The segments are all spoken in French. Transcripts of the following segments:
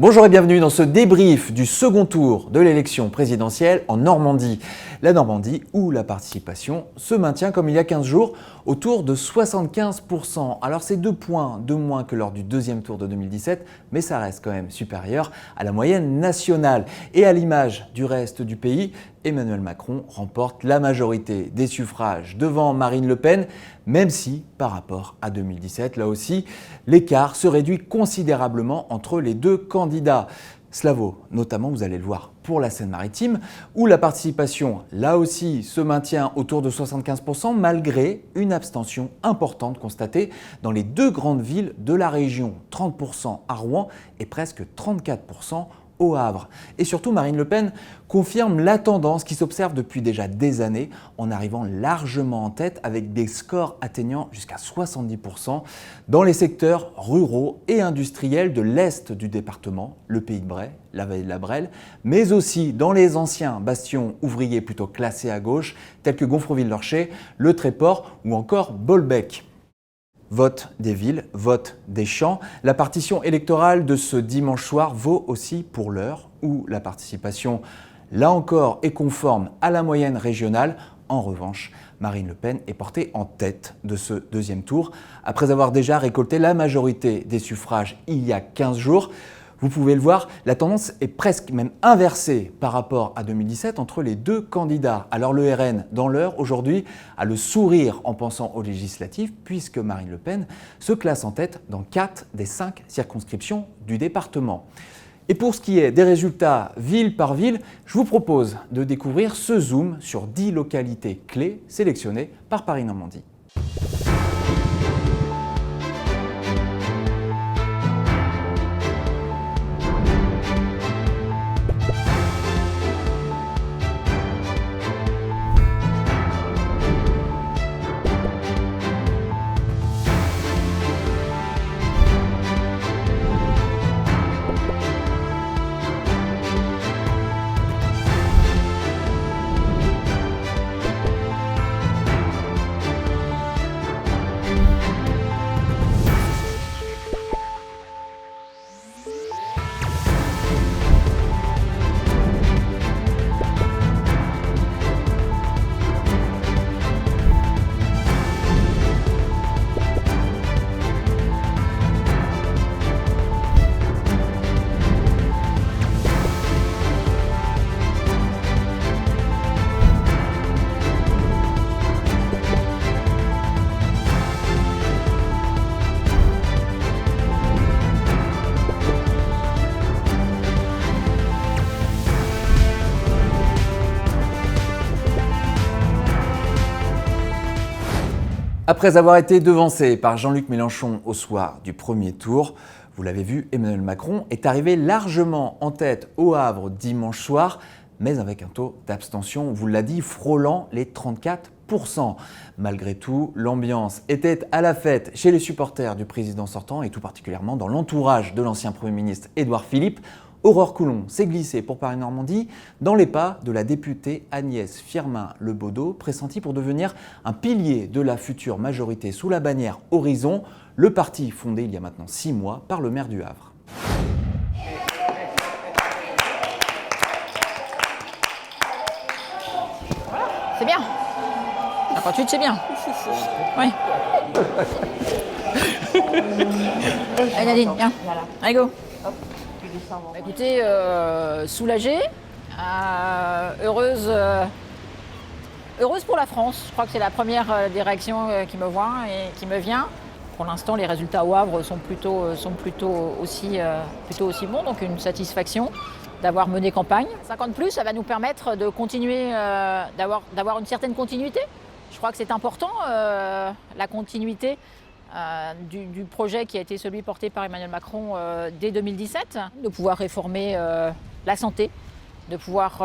Bonjour et bienvenue dans ce débrief du second tour de l'élection présidentielle en Normandie. La Normandie où la participation se maintient comme il y a 15 jours autour de 75%. Alors c'est 2 points de moins que lors du deuxième tour de 2017, mais ça reste quand même supérieur à la moyenne nationale. Et à l'image du reste du pays, Emmanuel Macron remporte la majorité des suffrages devant Marine Le Pen, même si par rapport à 2017, là aussi, l'écart se réduit considérablement entre les deux candidats. Cela vaut notamment, vous allez le voir, pour la Seine-Maritime, où la participation, là aussi, se maintient autour de 75% malgré une abstention importante constatée dans les deux grandes villes de la région, 30% à Rouen et presque 34% au Havre. Et surtout, Marine Le Pen confirme la tendance qui s'observe depuis déjà des années en arrivant largement en tête avec des scores atteignant jusqu'à 70% dans les secteurs ruraux et industriels de l'Est du département, le Pays de Bray, la vallée de la Brelle, mais aussi dans les anciens bastions ouvriers plutôt classés à gauche, tels que Gonfreville-Lorcher, Le Tréport ou encore Bolbec. Vote des villes, vote des champs. La partition électorale de ce dimanche soir vaut aussi pour l'Eure, où la participation, là encore, est conforme à la moyenne régionale. En revanche, Marine Le Pen est portée en tête de ce deuxième tour, après avoir déjà récolté la majorité des suffrages il y a 15 jours. Vous pouvez le voir, la tendance est presque même inversée par rapport à 2017 entre les deux candidats. Alors le RN, dans l'Eure, aujourd'hui, a le sourire en pensant aux législatives, puisque Marine Le Pen se classe en tête dans 4 des 5 circonscriptions du département. Et pour ce qui est des résultats ville par ville, je vous propose de découvrir ce zoom sur 10 localités clés sélectionnées par Paris Normandie. Après avoir été devancé par Jean-Luc Mélenchon au soir du premier tour, vous l'avez vu, Emmanuel Macron est arrivé largement en tête au Havre dimanche soir, mais avec un taux d'abstention, vous l'a dit, frôlant les 34%. Malgré tout, l'ambiance était à la fête chez les supporters du président sortant et tout particulièrement dans l'entourage de l'ancien Premier ministre Édouard Philippe. Aurore Coulon s'est glissée pour Paris Normandie dans les pas de la députée Agnès Firmin-Lebaudot, pressentie pour devenir un pilier de la future majorité sous la bannière Horizon, le parti fondé il y a maintenant 6 mois par le maire du Havre. Voilà, c'est bien. 58, c'est bien. Oui. Allez Nadine, viens. Allez, go. Écoutez, soulagée, heureuse pour la France. Je crois que c'est la première des réactions qui me vient. Pour l'instant, les résultats au Havre sont plutôt aussi bons, donc une satisfaction d'avoir mené campagne. 50+, ça va nous permettre de continuer, d'avoir une certaine continuité. Je crois que c'est important, la continuité. Du projet qui a été celui porté par Emmanuel Macron dès 2017, de pouvoir réformer la santé, de pouvoir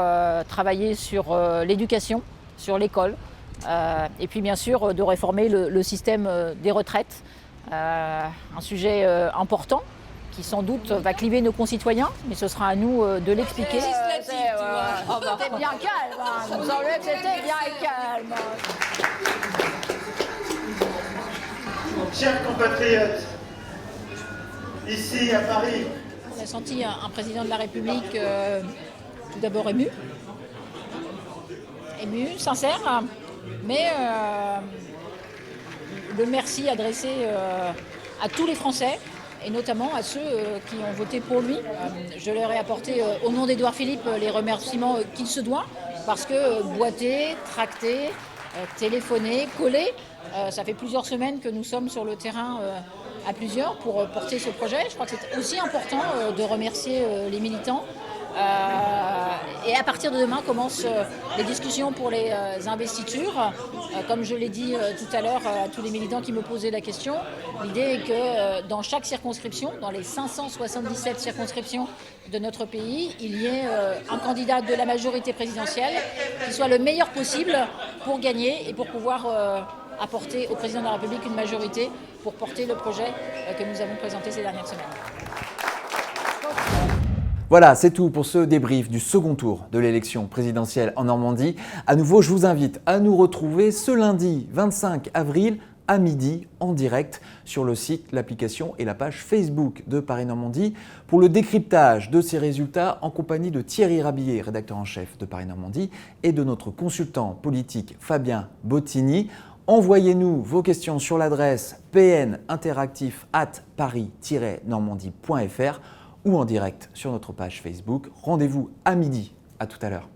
travailler sur l'éducation, sur l'école, et puis bien sûr de réformer le système des retraites, un sujet important qui sans doute va cliver nos concitoyens, mais ce sera à nous de l'expliquer. C'était bien calme, hein. Il me semblait que c'était bien calme. Chers compatriotes, ici à Paris, s'est senti un président de la République tout d'abord ému, sincère, mais le merci adressé à tous les Français et notamment à ceux qui ont voté pour lui. Je leur ai apporté au nom d'Édouard Philippe les remerciements qu'il se doit parce que boiter, tracter, téléphoner, coller, ça fait plusieurs semaines que nous sommes sur le terrain à plusieurs pour porter ce projet. Je crois que c'est aussi important de remercier les militants. Et à partir de demain commencent les discussions pour les investitures. Comme je l'ai dit tout à l'heure à tous les militants qui me posaient la question, l'idée est que dans chaque circonscription, dans les 577 circonscriptions de notre pays, il y ait un candidat de la majorité présidentielle qui soit le meilleur possible pour gagner et pour pouvoir apporter au président de la République une majorité pour porter le projet que nous avons présenté ces dernières semaines. Voilà, c'est tout pour ce débrief du second tour de l'élection présidentielle en Normandie. À nouveau, je vous invite à nous retrouver ce lundi 25 avril à midi en direct sur le site, l'application et la page Facebook de Paris Normandie pour le décryptage de ces résultats en compagnie de Thierry Rabillet, rédacteur en chef de Paris Normandie, et de notre consultant politique Fabien Bottini. Envoyez-nous vos questions sur l'adresse pninteractif@paris-normandie.fr ou en direct sur notre page Facebook. Rendez-vous à midi. À tout à l'heure.